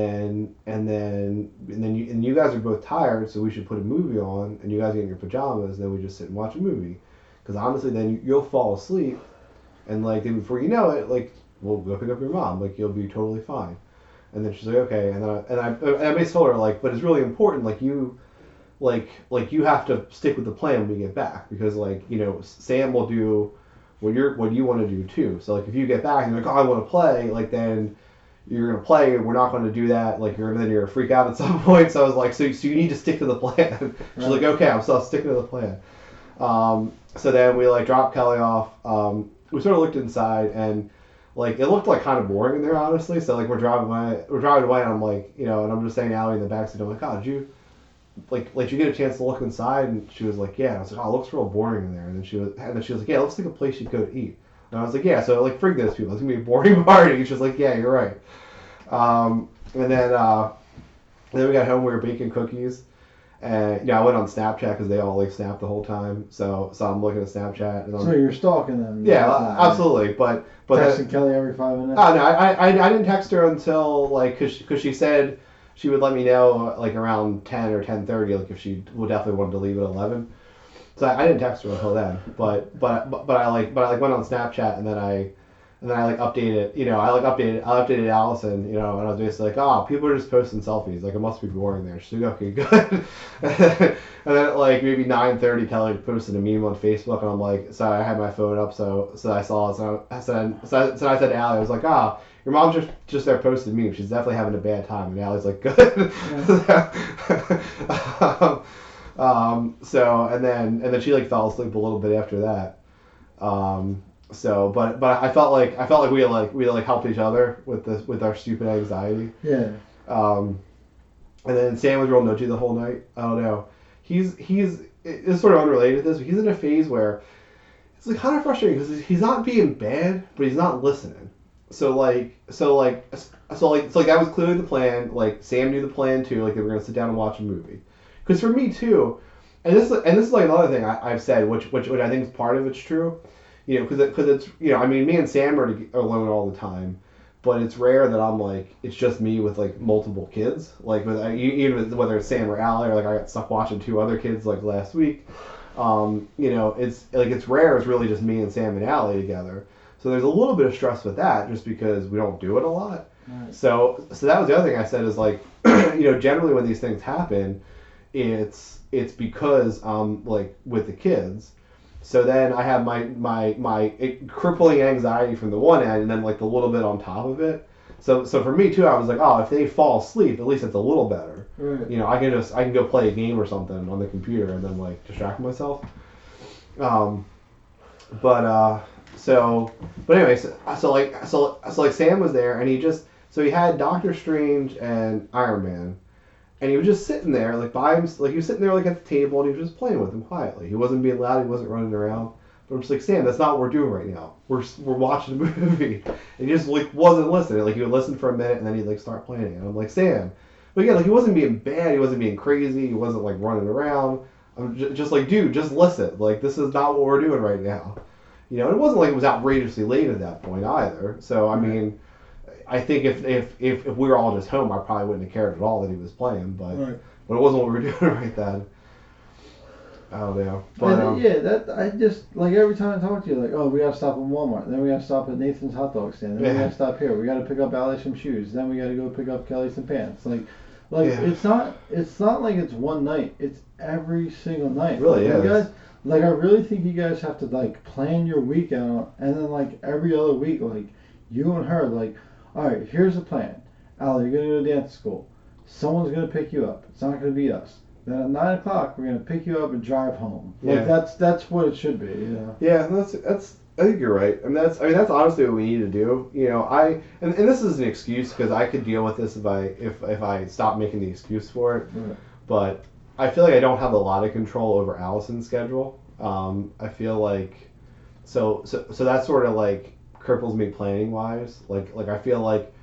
you guys are both tired, so we should put a movie on, and you guys get in your pajamas, and then we just sit and watch a movie. Because honestly, then you'll fall asleep, and like then before you know it, like we'll go pick up your mom. Like you'll be totally fine. And then she's like, okay. And then I basically told her like, but it's really important. Like you have to stick with the plan when we get back, because like Sam will do what you want to do too. So like if you get back and you're like, oh, I want to play, like then you're gonna play. We're not going to do that. Like you're gonna freak out at some point. So I was like, so you need to stick to the plan. She's like, okay, I'm still sticking to the plan. So then we like dropped Kelly off. We sort of looked inside, and like it looked like kind of boring in there, honestly. So like we're driving away, and I'm like, and I'm just saying to Allie in the backseat, I'm like, oh, did you get a chance to look inside? And she was like, yeah. And I was like, oh, it looks real boring in there. And then she was like, yeah, it looks like a place you'd go to eat. And I was like, yeah. So like, freak those people. It's gonna be a boring party. And she was like, yeah, you're right. And then we got home. We were baking cookies. And I went on Snapchat because they all like snap the whole time. So I'm looking at Snapchat. And so you're stalking them. Yeah, absolutely. But texting Kelly every 5 minutes. Oh no, I didn't text her until like because she said she would let me know like around 10 or 10:30, like if she would definitely wanted to leave at 11. So I didn't text her until then. But I went on Snapchat, and then I like updated, I updated Allison, and I was basically like, oh, people are just posting selfies, like it must be boring there. She's like, okay, good. And then at like maybe 9:30, Kelly posted a meme on Facebook, and I'm like, so I had my phone up, so I saw it, so I said to Allie, I was like, ah, your mom's just there posting memes. She's definitely having a bad time. And Allie's like, good. So and then she like fell asleep a little bit after that. But I felt like we had helped each other with our stupid anxiety. Yeah. And then Sam was real nudgy the whole night. I don't know. It's sort of unrelated to this, but he's in a phase where it's like kind of frustrating because he's not being bad, but he's not listening. So that was clearly the plan. Like Sam knew the plan too. Like they were gonna sit down and watch a movie. Because for me too, and this is like another thing I've said, which I think is part of it's true. Because it's I mean, me and Sam are alone all the time, but it's rare that I'm like it's just me with like multiple kids. Like even whether it's Sam or Allie, or like I got stuck watching 2 other kids like last week. It's rare. It's really just me and Sam and Allie together. So there's a little bit of stress with that, just because we don't do it a lot. Right. So that was the other thing I said is like, generally when these things happen, it's because like with the kids. So then I have my crippling anxiety from the one end, and then like the little bit on top of it. So for me too, I was like, oh, if they fall asleep, at least it's a little better. Right. You know, I can go play a game or something on the computer and then like distract myself. Um, but but anyway, so Sam was there, and he had Doctor Strange and Iron Man, and he was just sitting there like by him, like he was sitting there like at the table, and he was just playing with them quietly. He wasn't being loud, he wasn't running around. But I'm just like, Sam, that's not what we're doing right now. We're watching a movie, and he just like wasn't listening. Like he would listen for a minute, and then he'd like start playing it. And I'm like, Sam, but again, like he wasn't being bad, he wasn't being crazy, he wasn't like running around. I'm just like, dude, just listen. Like this is not what we're doing right now. You know, it wasn't like it was outrageously late at that point either. So I mean, I think if we were all just home, I probably wouldn't have cared at all that he was playing. But Right. but it wasn't what we were doing right then. I don't know. But That I just like every time I talk to you, like, oh, we gotta stop at Walmart, then we gotta stop at Nathan's hot dog stand, then we Yeah. gotta stop here, we gotta pick up Allie some shoes, then we gotta go pick up Kelly some pants. Like Yeah. it's not like it's one night, it's every single night. It really like, is. You guys, like I really think you guys have to like plan your week out, and then like every other week, like you and her, like, all right, here's the plan. Allie, you're gonna go to dance school. Someone's gonna pick you up. It's not gonna be us. Then at 9 o'clock, we're gonna pick you up and drive home. Like Yeah. that's what it should be, you know. yeah, that's. I think you're right, and that's honestly what we need to do. You know, and this is an excuse because I could deal with this if I stopped making the excuse for it. Right. But I feel like I don't have a lot of control over Allison's schedule. I feel like so that sort of like cripples me planning wise. Like I feel like,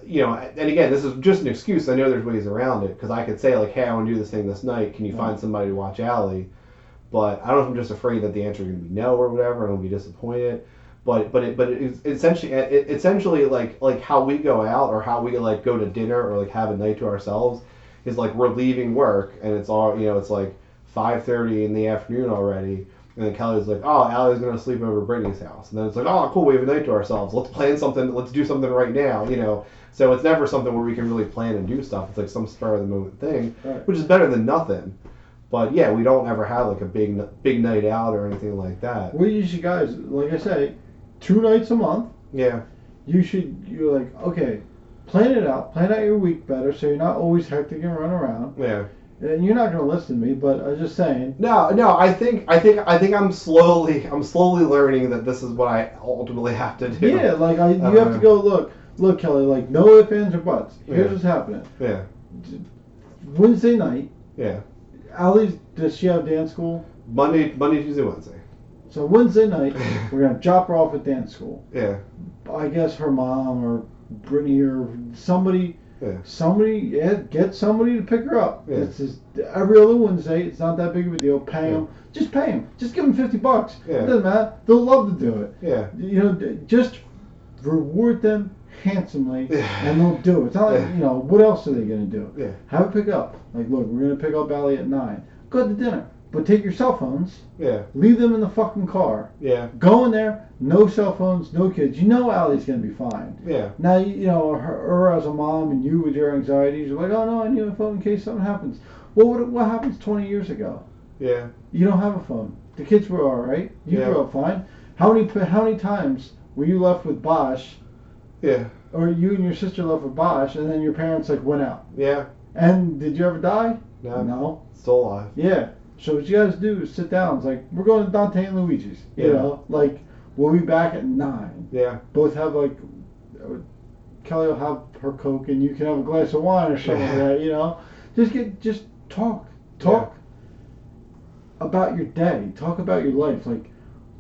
you know, and again, this is just an excuse. I know there's ways around it because I could say like, hey, I want to do this thing this night. Can you find somebody to watch Allie? But I don't know if I'm just afraid that the answer is going to be no or whatever, and I'll be disappointed. But it's essentially like how we go out or how we like go to dinner or like have a night to ourselves is like we're leaving work and it's all, you know, it's like 5:30 in the afternoon already. And then Kelly's like, oh, Allie's going to sleep over at Brittany's house. And then it's like, oh, cool, we have a night to ourselves. Let's plan something. Let's do something right now, you know. So it's never something where we can really plan and do stuff. It's like some spur of the moment thing, Right. which is better than nothing. But yeah, we don't ever have like a big night out or anything like that. Well, you should guys, like I say, 2 nights a month. Yeah, You're like, okay, plan it out. Plan out your week better so you're not always hectic and run around. yeah. And you're not gonna listen to me, but I'm just saying. No. I think I'm slowly learning that this is what I ultimately have to do. Yeah, like you have to go look, Kelly. Like no ifs, ands, or buts. Here's Yeah. what's happening. Yeah. Wednesday night. Yeah. Allie's, does she have dance school? Monday, Tuesday, Wednesday. So Wednesday night, we're gonna drop her off at dance school. Yeah. I guess her mom or Brittany or somebody. Yeah. Get somebody to pick her up. Yeah. It's just every other Wednesday. It's not that big of a deal. Pay them. Just pay them. Just give them $50. Yeah. It doesn't matter. They'll love to do it. Yeah. You know, just reward them handsomely, and they'll do it. It's not like, you know, what else are they gonna do? Yeah. Have a pick up. Like, look, we're gonna pick up Allie at 9. Go to dinner, but take your cell phones. Yeah. Leave them in the fucking car. Yeah. Go in there. No cell phones. No kids. You know Allie's gonna be fine. Yeah. Now, you know, her as a mom and you with your anxieties, you're like, oh no, I need a phone in case something happens. Well, what happens 20 years ago? Yeah. You don't have a phone. The kids were all right. You Yeah. grew up fine. How many times were you left with Bosch, Yeah. or you and your sister left with Bosch, and then your parents like went out? Yeah. And did you ever die? No. No. Still alive. Yeah. So what you guys do is sit down. It's like, we're going to Dante and Luigi's. You Yeah. know, like we'll be back at 9. Yeah. Both have like, Kelly will have her Coke and you can have a glass of wine or something like that, you know. Just talk about your day, talk about your life, like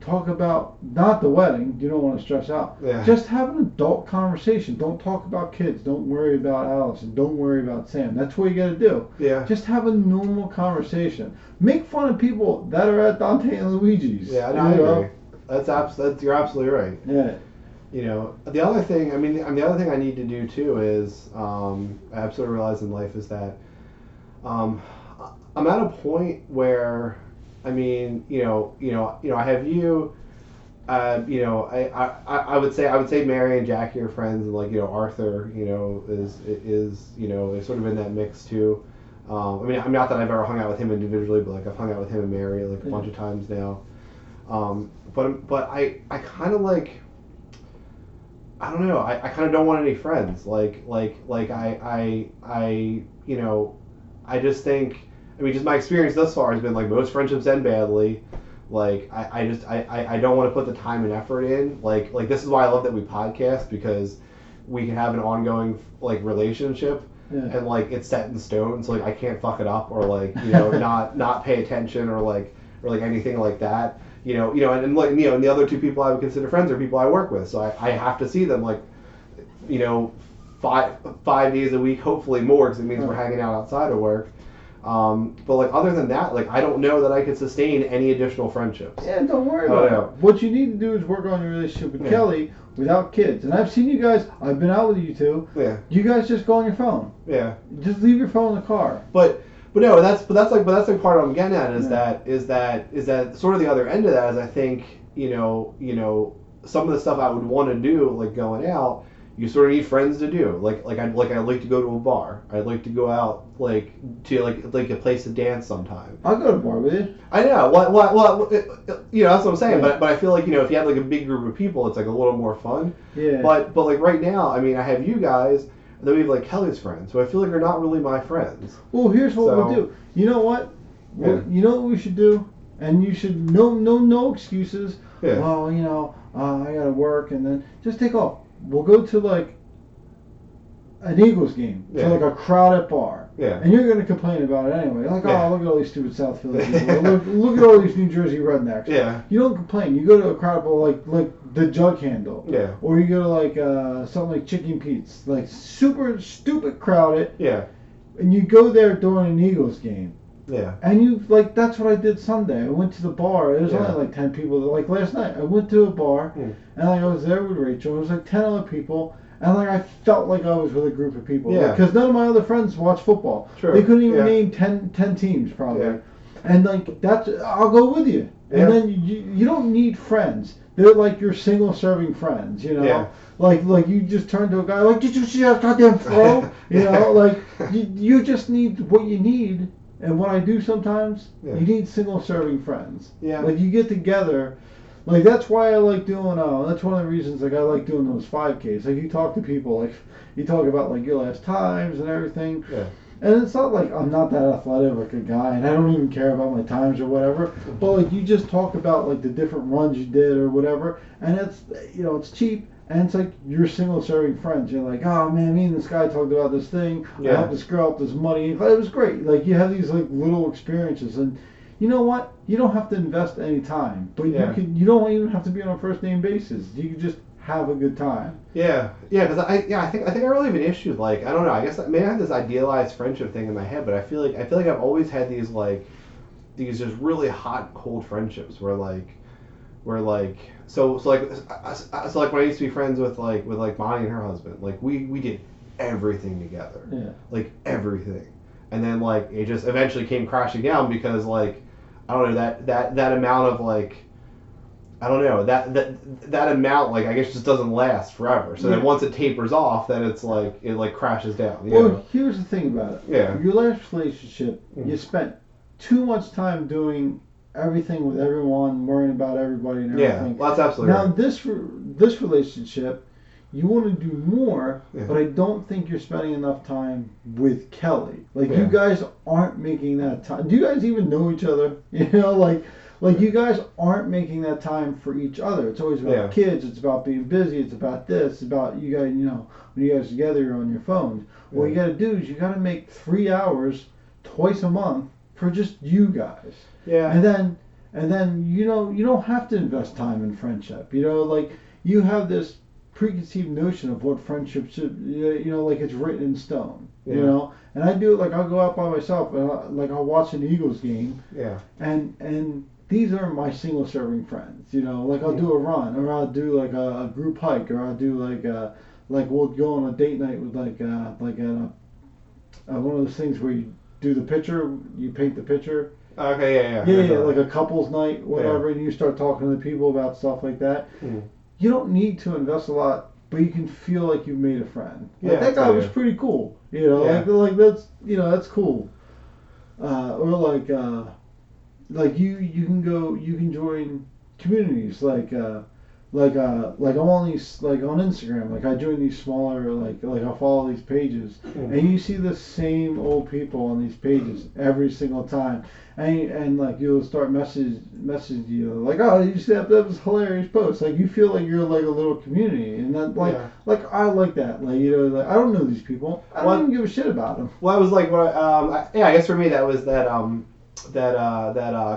talk about not the wedding, you don't want to stress out. Yeah. Just have an adult conversation. Don't talk about kids, don't worry about Allison, don't worry about Sam. That's what you got to do. Yeah. Just have a normal conversation. Make fun of people that are at Dante and Luigi's. Yeah. No, you I know? agree. That's you're absolutely right. Yeah. You know, the other thing, the other thing I need to do too is, I absolutely realize in life is that, I'm at a point where, I have you, I would say Mary and Jackie are friends, and like, Arthur, is sort of in that mix too. I'm not that I've ever hung out with him individually, but like I've hung out with him and Mary like a bunch of times now. But I kind of like. I don't know. I kind of don't want any friends. You know, I just think. I mean, just my experience thus far has been like most friendships end badly. Like I don't want to put the time and effort in. Like this is why I love that we podcast, because we can have an ongoing like relationship, Yeah. and like it's set in stone. So like I can't fuck it up, or like not pay attention, or like anything like that. And like and the other two people I would consider friends are people I work with. So I have to see them like, you know, five days a week, hopefully more, because it means we're hanging out outside of work. But like other than that, like I don't know that I could sustain any additional friendships. Yeah, don't worry about it. What you need to do is work on your relationship with Kelly without kids. And I've seen you guys. I've been out with you two. Yeah. You guys just go on your phone. Yeah. Just leave your phone in the car. But that's like part I'm getting at is that sort of the other end of that is I think some of the stuff I would want to do like going out, you sort of need friends to do. I'd like to go to a bar. I'd like to go out like to like a place to dance sometime. I'll go to a bar with you. I know. Well, that's what I'm saying. Yeah. But I feel like if you have like a big group of people, it's like a little more fun. Yeah. But like right now, I mean, I have you guys. And then we have like Kelly's friends, who I feel like are not really my friends. Well, here's what we'll do. You know what? Yeah. You know what we should do? And you should no excuses. Yeah. Well, I gotta work, and then just take off. We'll go to like an Eagles game, to like a crowded bar. Yeah. And you're gonna complain about it anyway. Like, oh, look at all these stupid South Philly people. look at all these New Jersey rednecks. Yeah. You don't complain. You go to a crowded bar like the Jug Handle. Yeah. Or you go to like something like Chicken Pete's, like super stupid crowded. Yeah. And you go there during an Eagles game. Yeah. And that's what I did Sunday. I went to the bar. There was only like 10 people. Like last night, I went to a bar, and like I was there with Rachel. It was like 10 other people, and like I felt like I was with a group of people. Yeah. Because none of my other friends watch football. True. They couldn't even name 10 teams probably. Yeah. And like I'll go with you. And then you don't need friends. They're like your single-serving friends, Yeah. Like you just turn to a guy like, did you see that goddamn throw? Like you just need what you need. And what I do sometimes, you need single-serving friends. Yeah. Like you get together, like that's why I like doing. That's one of the reasons like I like doing those 5Ks. Like you talk to people, like you talk about like your last times and everything. Yeah. And it's not like I'm not that athletic like a guy, and I don't even care about my times or whatever. But like you just talk about like the different runs you did or whatever, and it's it's cheap. And it's like you're single-serving friends. You're like, oh man, me and this guy talked about this thing. I helped this girl out this money. It was great. Like you have these like little experiences, and you know what? You don't have to invest any time, but you don't even have to be on a first name basis. You can just have a good time. Yeah, because I think I really have an issue. Like I don't know. I guess maybe I have this idealized friendship thing in my head, but I feel like I've always had these just really hot cold friendships where like so like when I used to be friends with Bonnie and her husband, like we did everything together. Yeah. Like everything. And then like it just eventually came crashing down because like I don't know that amount of like I don't know that amount like I guess just doesn't last forever. So then once it tapers off, then it's like it crashes down. Well, here's the thing about it. Yeah. Your last relationship, you spent too much time doing everything with everyone, worrying about everybody and everything. Yeah, well, that's absolutely now right. this relationship, you want to do more, but I don't think you're spending enough time with Kelly. Like you guys aren't making that time. Do you guys even know each other? Like you guys aren't making that time for each other. It's always about kids. It's about being busy. It's about this. It's about you guys. When you guys are together, you're on your phones. What you got to do is you got to make 3 hours twice a month for just you guys. Yeah. And then you don't have to invest time in friendship. Like you have this preconceived notion of what friendship should, like it's written in stone. Yeah. And I do it like I'll go out by myself and I'll watch an Eagles game. Yeah. And these are my single-serving friends. Like I'll do a run, or I'll do like a group hike, or I'll do like we'll go on a date night with one of those things where you do the picture, you paint the picture. Okay, yeah, like a couple's night, whatever, and you start talking to people about stuff like that. You don't need to invest a lot, but you can feel like you've made a friend. Like that guy was pretty cool, like that's that's cool. Or like you can join communities like I'm on these like on Instagram, like I join these smaller like I follow these pages, and you see the same old people on these pages every single time, and like you'll start message you like, oh, you see that was a hilarious post, like you feel like you're like a little community, and that like I like that, like like I don't know these people, I don't even give a shit about them. Well, I was like, what? Yeah, I guess for me that was that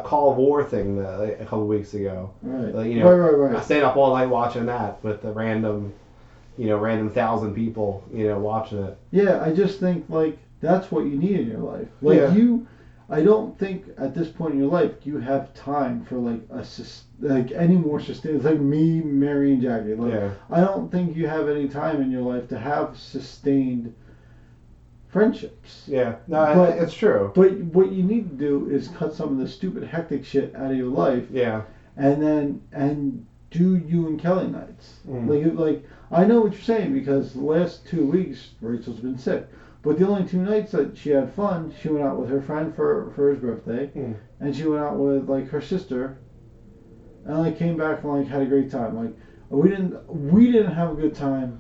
Call of War thing like, a couple weeks ago. Right. Right. I Right. stayed up all night watching that with the random 1,000 people, watching it. Yeah, I just think like that's what you need in your life. Like Yeah. I don't think at this point in your life you have time for like like any more sustained like me, Mary and Jackie. Like Yeah. I don't think you have any time in your life to have sustained friendships. Yeah. No, But- it's true. But what you need to do is cut some of the stupid hectic shit out of your life, Yeah. and do you and Kelly nights. Mm. Like I know what you're saying because the last 2 weeks Rachel's been sick, but the only 2 nights that she had fun, she went out with her friend for his birthday, and she went out with like her sister, and like came back and like had a great time. Like we didn't have a good time.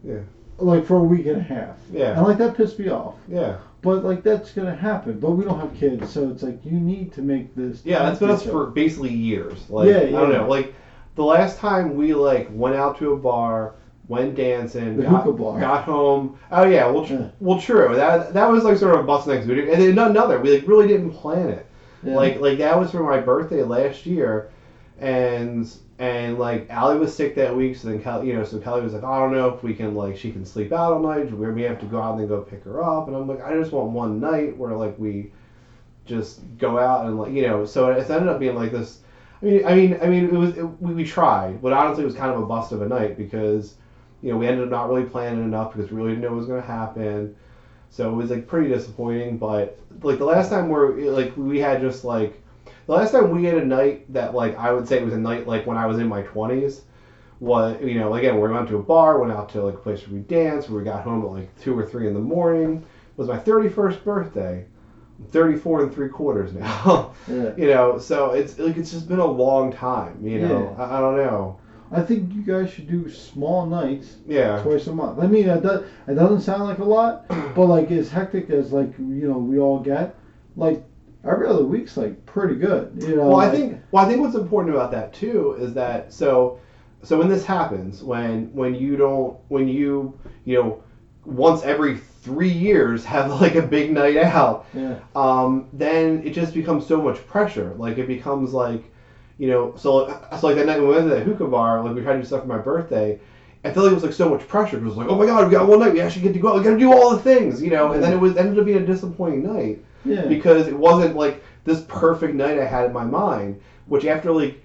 Yeah. Like for a week and a half. Yeah. And like that pissed me off. Yeah. But like that's gonna happen. But we don't have kids, so it's like you need to make this. Yeah, that's been us decision. for basically years. Like, Yeah, I don't yeah. know. Like, the last time we like went out to a bar, went dancing, The hookah bar. got home. Oh yeah, Yeah. well, true. That was like sort of a bust next week, and then another. We like really didn't plan it. Yeah. Like that was for my birthday last year, and like Allie was sick that week, so then Kelly was like, I don't know if we can like she can sleep out all night. We may have to go out and then go pick her up, and I'm like, I just want one night where like we just go out and like so it ended up being like this. I mean we tried, but honestly it was kind of a bust of a night because we ended up not really planning enough because we really didn't know what was going to happen. So it was like pretty disappointing. But like the last time we had just like the last time we had a night that like I would say it was a night like when I was in my 20s was again we went to a bar, went out to like a place where we danced, where we got home at like 2 or 3 in the morning. It was my 31st birthday. I'm 34 and 3/4 now. Yeah. So it's like it's just been a long time. Yeah. I don't know. I think you guys should do small nights Yeah. twice a month. I mean, it doesn't sound like a lot, but like as hectic as like we all get, like every other week's like pretty good. Well, I think what's important about that too is that so when this happens, when you once every 3 years have like a big night out, Yeah. then it just becomes so much pressure. Like it becomes like so like that night when we went to the hookah bar, like we tried to do stuff for my birthday. I feel like it was like so much pressure. It was like, oh my god, we got one night, we actually get to go out, we got to do all the things, and then it ended up being a disappointing night. Yeah. Because it wasn't like this perfect night I had in my mind, which after like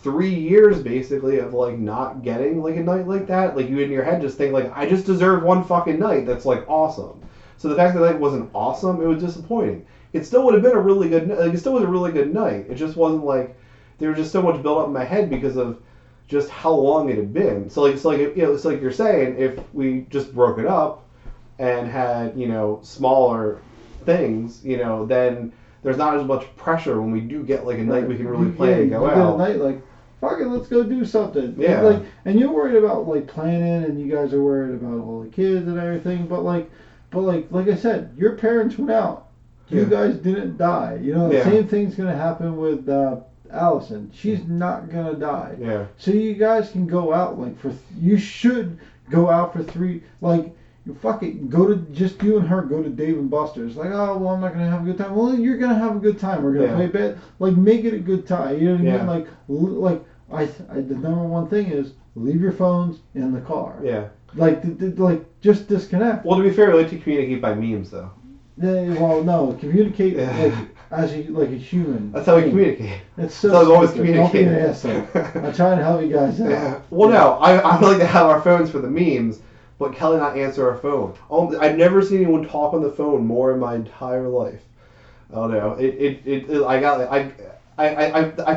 3 years basically of like not getting like a night like that, like you in your head just think like I just deserve one fucking night that's like awesome. So the fact that the night wasn't awesome, it was disappointing. It still would have been a really good like it still was a really good night. It just wasn't like there was just so much built up in my head because of just how long it had been. So it's like you're saying, if we just broke it up and had smaller things, then there's not as much pressure when we do get like a night we can really plan and go you out. Get a night like, fuck it, let's go do something. Yeah. And you're worried about like planning, and you guys are worried about all the kids and everything. But like I said, your parents went out. You Yeah. guys didn't die. The Yeah. same thing's gonna happen with Allison. She's not gonna die. Yeah. So you guys can go out you should go out for 3 like. You fuck it. Go to just you and her. Go to Dave and Buster's. Like, oh well, I'm not gonna have a good time. Well, you're gonna have a good time. We're gonna play bed. Like, make it a good time. You know what I mean? Like the number one thing is leave your phones in the car. Yeah. Like, just disconnect. Well, to be fair, we like to communicate by memes though. Well, no, communicate like as a human. That's how we communicate. It's so. That's how we always stupid. Don't be communicate. an asshole. I'm trying to help you guys out. Yeah. Well, no, I like to have our phones for the memes. But Kelly not answer her phone. Oh, I've never seen anyone talk on the phone more in my entire life. Oh no, I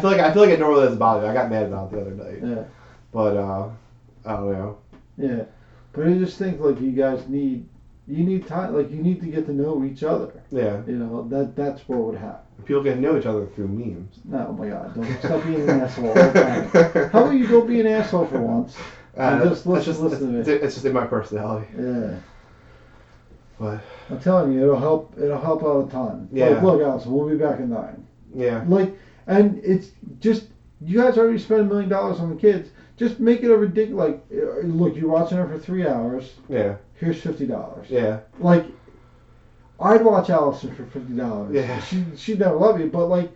feel like it normally doesn't bother me. I got mad about it the other night. Yeah. But I don't know. Yeah, but I just think like you guys need time. Like you need to get to know each other. Yeah. That's what would happen. People get to know each other through memes. No, oh my God, don't stop being an asshole all the time. How about you don't be an asshole for once? And just listen to me. It's just in my personality. Yeah. But I'm telling you, it'll help out a ton. Yeah. Like, look, Allison, we'll be back in 9. yeah, Like, and it's just, you guys already spent $1 million on the kids. Just make it a ridiculous, like, look, you're watching her for 3 hours. yeah, Here's $50. yeah, Like, I'd watch Allison for $50. Yeah. She'd never love you, but like,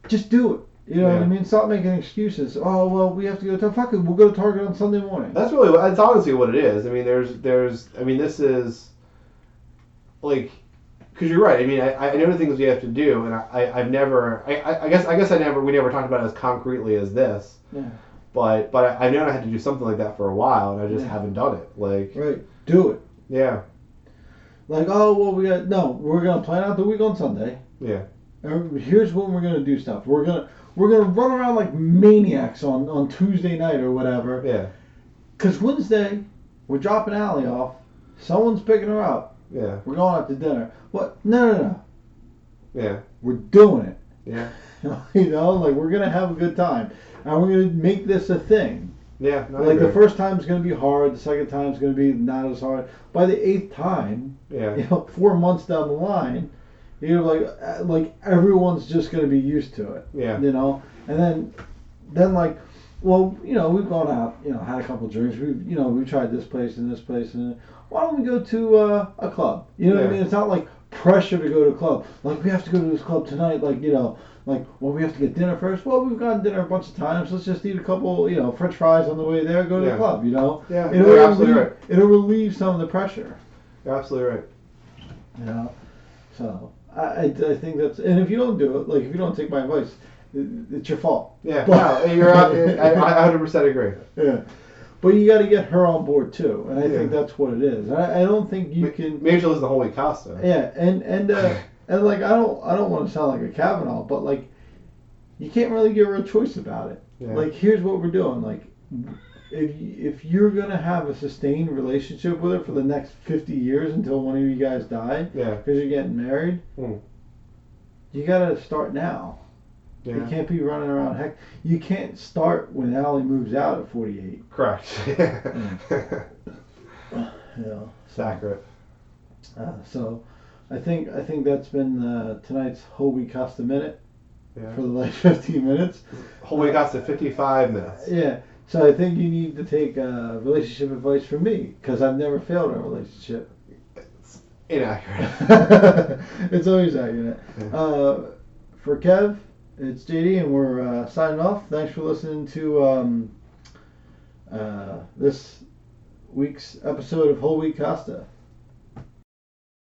just do it. You know what I Yeah. mean? Stop making excuses. Oh well, we have to go to fuck it. We'll go to Target on Sunday morning. That's honestly what it is. I mean, this is like, because you're right. I mean, I know the things we have to do, and I've never, I guess we never talked about it as concretely as this. Yeah. But I know I had to do something like that for a while, and I just Yeah. haven't done it. Like, Right. Do it. yeah, Like, oh well, we're gonna plan out the week on Sunday. yeah, And here's when we're gonna do stuff. We're gonna run around like maniacs on Tuesday night or whatever. yeah, Cause Wednesday we're dropping Allie off. Someone's picking her up. yeah, We're going out to dinner. What? No. yeah, We're doing it. yeah, You know, like we're gonna have a good time, and we're gonna make this a thing. yeah. No, I Like the agree. first time's gonna be hard, the second time's gonna be not as hard. By the 8th time, Yeah, 4 months down the line, you're like everyone's just gonna be used to it. yeah, You know, and then like, well, we've gone out, had a couple drinks. We've tried this place and this place, and why don't we go to a club? You know what I Yeah. mean? It's not like pressure to go to a club. Like we have to go to this club tonight. Like well, we have to get dinner first. Well, we've gotten dinner a bunch of times. Let's just eat a couple, French fries on the way there. Go to Yeah. the club. yeah. It'll You're absolutely right. It'll relieve some of the pressure. You're absolutely right. So I think that's, and if you don't do it, like if you don't take my advice, it's your fault. Yeah, But- no, you're out. I 100% agree. Yeah, but you got to get her on board too, and I think Yeah. that's what it is. I don't think you can. Maybe she'll listen to the whole week Costa. Yeah, and like I don't want to sound like a Kavanaugh, but like you can't really give her a choice about it. Yeah. Like here's what we're doing. Like if you're gonna have a sustained relationship with her for the next 50 years until one of you guys die, Yeah. because you're getting married, you gotta start now. You Yeah. can't be running around. Heck, you can't start when Allie moves out at 48. Correct. So, Accurate. so I think that's been tonight's Whole Week Costa Minute Yeah. for the last 15 minutes. Whole week Costa 55 minutes. Yeah. So I think you need to take relationship advice from me because I've never failed in a relationship. It's inaccurate. It's always accurate. Yeah. For Kev, it's JD, and we're signing off. Thanks for listening to this week's episode of Whole Week Costa.